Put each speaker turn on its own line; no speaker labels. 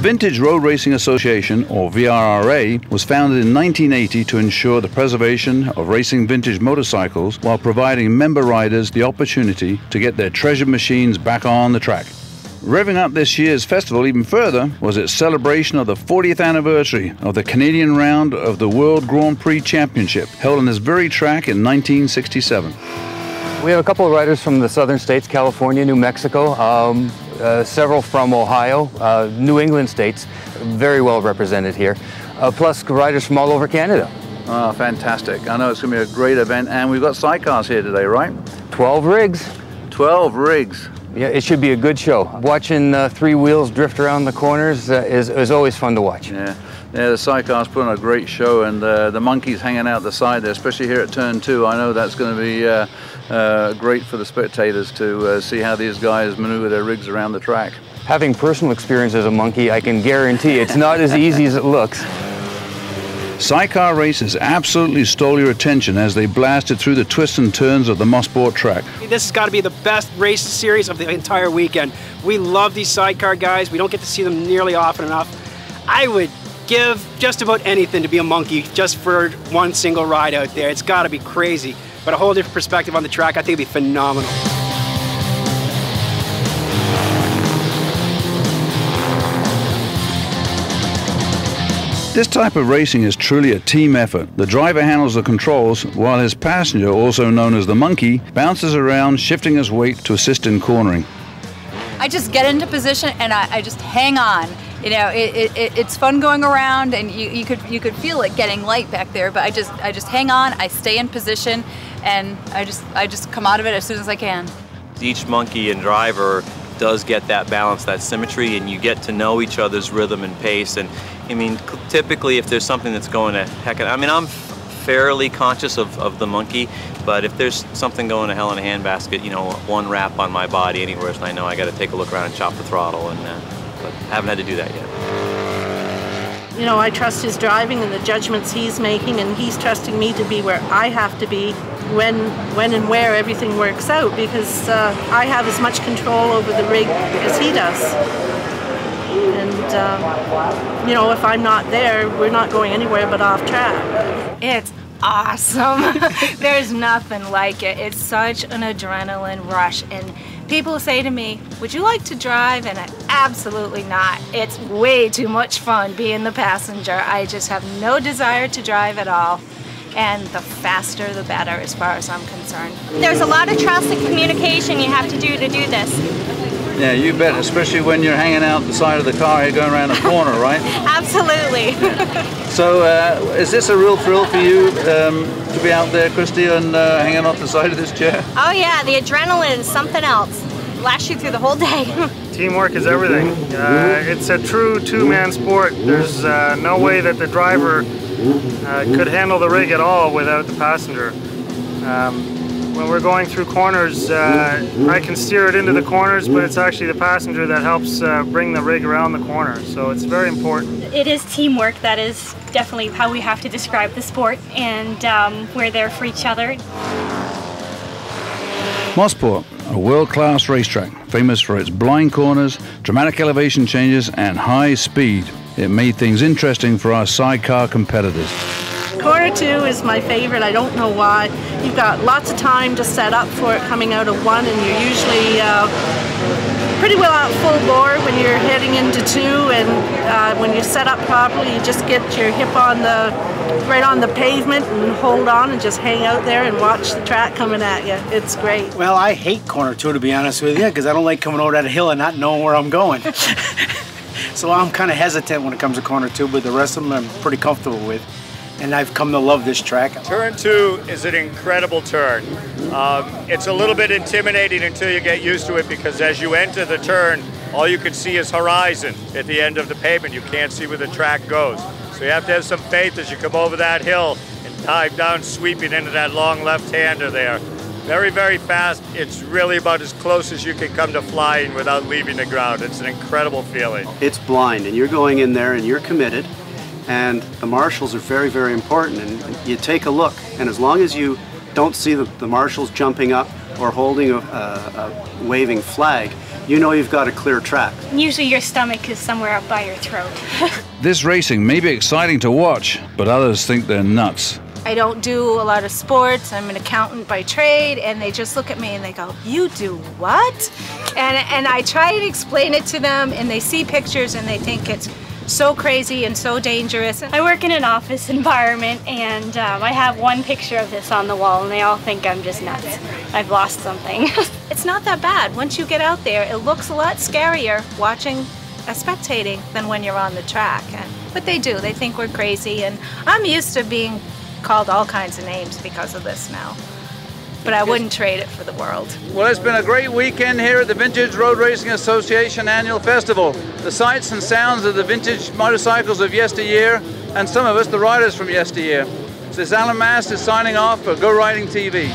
Vintage Road Racing Association, or VRAA, was founded in 1980 to ensure the preservation of racing vintage motorcycles while providing member riders the opportunity to get their treasured machines back on the track. Revving up this year's festival even further was its celebration of the 40th anniversary of the Canadian round of the World Grand Prix Championship, held on this very track in 1967.
We have a couple of riders from the southern states, California, New Mexico, several from Ohio, New England states, very well represented here, plus riders from all over Canada.
Oh, fantastic. I know it's going to be a great event, and we've got sidecars here today, right?
12 rigs.
12 rigs.
Yeah, it should be a good show. Watching three wheels drift around the corners is always fun to watch.
Yeah, the sidecars put on a great show, and the monkeys hanging out the side there, especially here at turn 2. I know that's going to be great for the spectators to see how these guys maneuver their rigs around the track.
Having personal experience as a monkey, I can guarantee it's not as easy as it looks.
Sidecar races absolutely stole your attention as they blasted through the twists and turns of the Mosport track.
This has got to be the best race series of the entire weekend. We love these sidecar guys. We don't get to see them nearly often enough. I would give just about anything to be a monkey just for one single ride out there. It's got to be crazy. But a whole different perspective on the track, I think it'd be phenomenal.
This type of racing is truly a team effort. The driver handles the controls while his passenger, also known as the monkey, bounces around, shifting his weight to assist in cornering.
I just get into position and I just hang on. You know, it's fun going around, and you could feel it getting light back there, but I just hang on, I stay in position, and I just come out of it as soon as I can. Each
monkey and driver does get that balance, that symmetry, and you get to know each other's rhythm and pace. And I mean, typically if there's something that's going to heck, I mean, I'm fairly conscious of the monkey, but if there's something going to hell in a handbasket, you know, one wrap on my body anywhere, so I know I got to take a look around and chop the throttle, and but I haven't had to do that yet.
You know, I trust his driving and the judgments he's making, and he's trusting me to be where I have to be when and where everything works out, because I have as much control over the rig as he does. And, you know, if I'm not there, we're not going anywhere but off track.
It's awesome. There's nothing like it. It's such an adrenaline rush. And people say to me, would you like to drive? And absolutely not. It's way too much fun being the passenger. I just have no desire to drive at all. And the faster the better as far as I'm concerned.
There's a lot of trust and communication you have to do this.
Yeah, you bet, especially when you're hanging out the side of the car here going around a corner, right?
Absolutely.
So is this a real thrill for you to be out there, Christie, and hanging off the side of this chair?
Oh yeah, the adrenaline is something else. Lasts you through the whole day.
Teamwork is everything. It's a true two-man sport. There's no way that the driver could handle the rig at all without the passenger. When we're going through corners, I can steer it into the corners, but it's actually the passenger that helps bring the rig around the corner, so it's very important.
It is teamwork. That is definitely how we have to describe the sport, and we're there for each other.
Mosport, a world-class racetrack, famous for its blind corners, dramatic elevation changes, and high speed. It made things interesting for our sidecar competitors.
Corner 2 is my favorite. I don't know why. You've got lots of time to set up for it coming out of 1, and you're usually pretty well out full bore when you're heading into 2, and when you set up properly, you just get your hip on right on the pavement and hold on and just hang out there and watch the track coming at you. It's great.
Well, I hate corner 2, to be honest with you, because I don't like coming over that hill and not knowing where I'm going. So I'm kind of hesitant when it comes to corner 2, but the rest of them I'm pretty comfortable with. And I've come to love this track.
Turn 2 is an incredible turn. It's a little bit intimidating until you get used to it, because as you enter the turn, all you can see is horizon at the end of the pavement. You can't see where the track goes. So you have to have some faith as you come over that hill and dive down, sweeping into that long left-hander there. Very, very fast. It's really about as close as you can come to flying without leaving the ground. It's an incredible feeling.
It's blind, and you're going in there and you're committed. And the marshals are very, very important, and you take a look, and as long as you don't see the marshals jumping up or holding a waving flag, you know you've got a clear track.
Usually your stomach is somewhere up by your throat.
This racing may be exciting to watch, but others think they're nuts.
I don't do a lot of sports. I'm an accountant by trade, and they just look at me and they go, "You do what?" And I try and explain it to them, and they see pictures and they think it's so crazy and so dangerous.
I work in an office environment, and I have one picture of this on the wall, and they all think I'm just nuts. I've lost something.
It's not that bad. Once you get out there, it looks a lot scarier watching spectating than when you're on the track. But they do. They think we're crazy, and I'm used to being called all kinds of names because of this now. But I wouldn't trade it for the world.
Well, it's been a great weekend here at the Vintage Road Racing Association Annual Festival. The sights and sounds of the vintage motorcycles of yesteryear, and some of us the riders from yesteryear. This is Alan Mast is signing off for Go Riding TV.